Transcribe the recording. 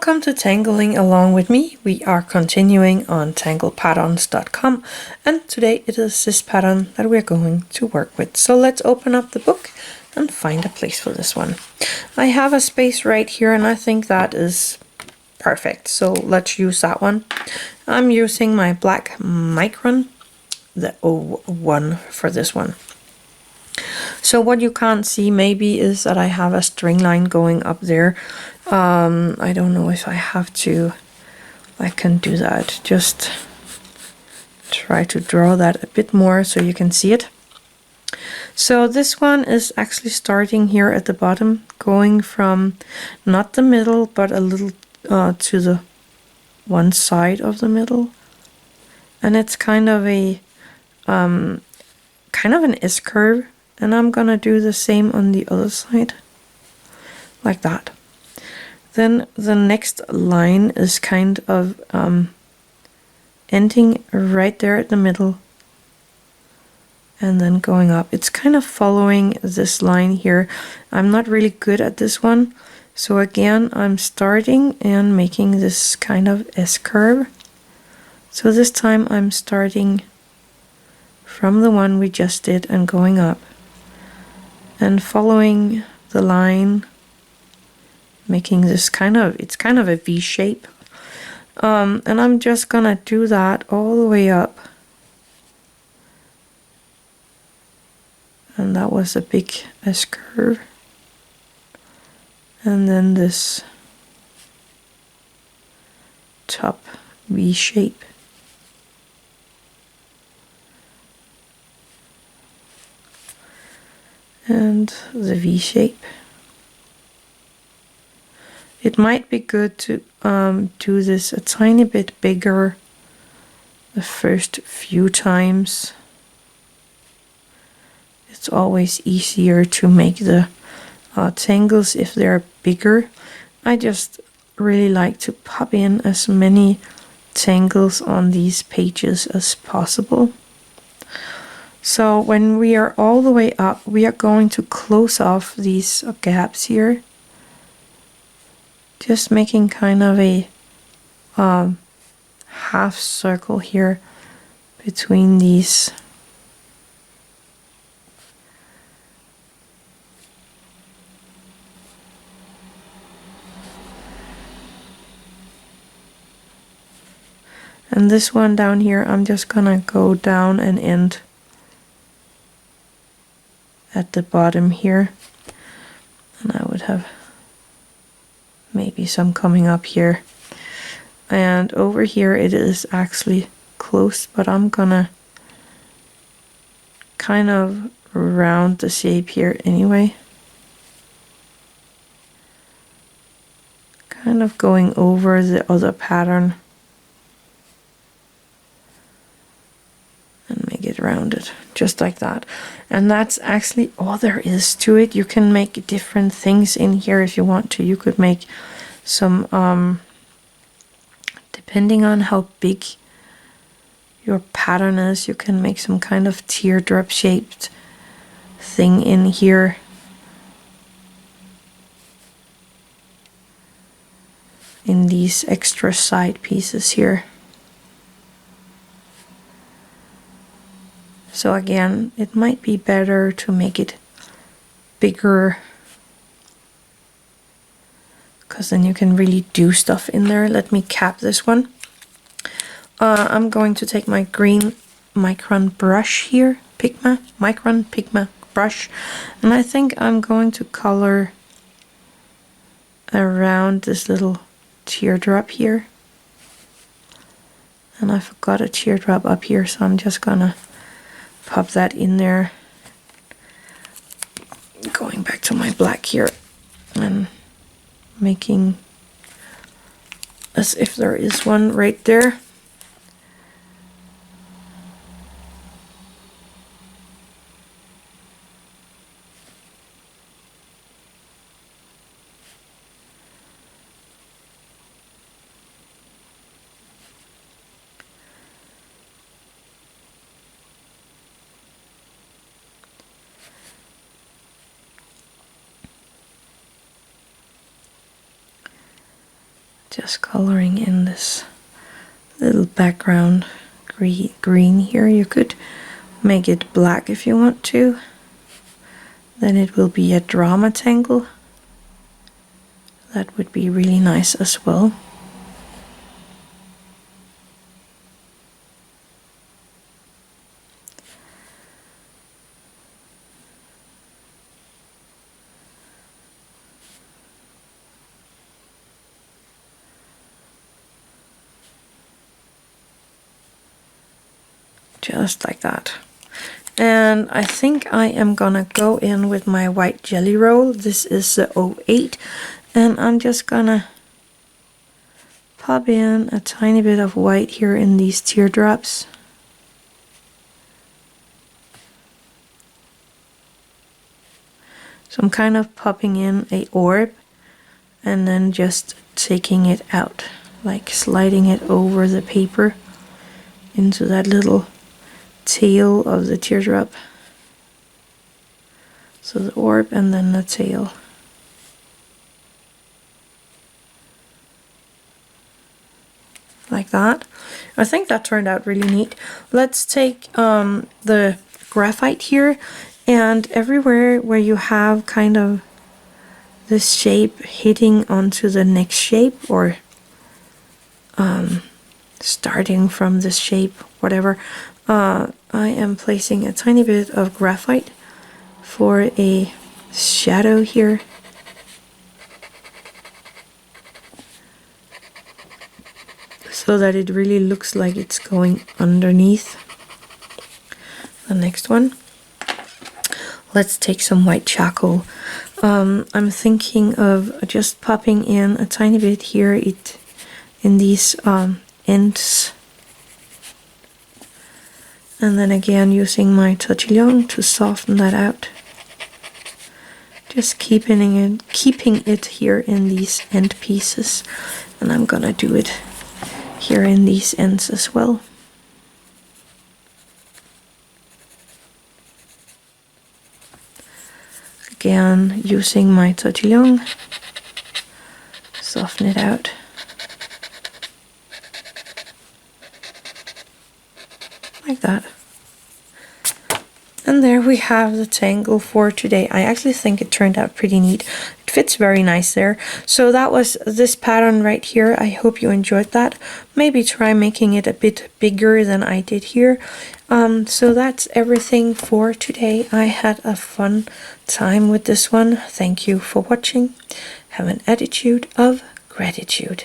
Welcome to Tangling Along with me. We are continuing on tanglepatterns.com, and today it is this pattern that we're going to work with. So let's open up the book and find a place for this one. I have a space right here and I think that is perfect. So let's use that one. I'm using my black Micron, the 01 for this one. So what you can't see maybe is that I have a string line going up there. I don't know if I have to, I can do that. Just try to draw that a bit more so you can see it. So this one is actually starting here at the bottom, going from not the middle, but a little to the one side of the middle. And it's kind of a, kind of an S curve. And I'm gonna do the same on the other side, like that. Then the next line is kind of ending right there at the middle and then going up. It's kind of following this line here. I'm not really good at this one. So again, I'm starting and making this kind of S curve. So this time I'm starting from the one we just did and going up and following the line, making this kind of, it's kind of a V shape. And I'm just gonna do that all the way up. And that was a big S curve. And then this top V shape. And the V shape. It might be good to do this a tiny bit bigger the first few times. It's always easier to make the tangles if they're bigger. I just really like to pop in as many tangles on these pages as possible. So when we are all the way up, we are going to close off these gaps here. Just making kind of a half circle here between these. And this one down here, I'm just gonna go down and end at the bottom here. And I would have maybe some coming up here. And over here it is actually close, but I'm gonna kind of round the shape here anyway. Kind of going over the other pattern. And make it rounded, just like that. And that's actually all there is to it. You can make different things in here if you want to. You could make some, depending on how big your pattern is, you can make some kind of teardrop shaped thing in here. In these extra side pieces here. So again, it might be better to make it bigger, because then you can really do stuff in there. Let me cap this one. I'm going to take my green Micron brush here, Micron Pigma brush, and I think I'm going to color around this little teardrop here. And I forgot a teardrop up here, so I'm just gonna pop that in there. Going back to my black here and making as if there is one right there. Just coloring in this little background green here. You could make it black if you want to. Then it will be a drama tangle. That would be really nice as well. Just like that. And I think I am gonna go in with my white jelly roll. This is the 08, and I'm just gonna pop in a tiny bit of white here in these teardrops. So I'm kind of popping in a orb and then just taking it out, like sliding it over the paper into that little tail of the teardrop. So the orb and then the tail. Like that. I think that turned out really neat. Let's take the graphite here, and everywhere where you have kind of this shape hitting onto the next shape, or starting from this shape, whatever, I am placing a tiny bit of graphite for a shadow here. So that it really looks like it's going underneath the next one. Let's take some white charcoal. I'm thinking of just popping in a tiny bit here in these ends. And then again using my Tortillions to soften that out. Just keeping it here in these end pieces. And I'm gonna do it here in these ends as well. Again, using my Tortillions, soften it out. Like that. And there we have the tangle for today. I actually think it turned out pretty neat. It fits very nice there. So that was this pattern right here. I hope you enjoyed that. Maybe try making it a bit bigger than I did here. So that's everything for today. I had a fun time with this one. Thank you for watching. Have an attitude of gratitude.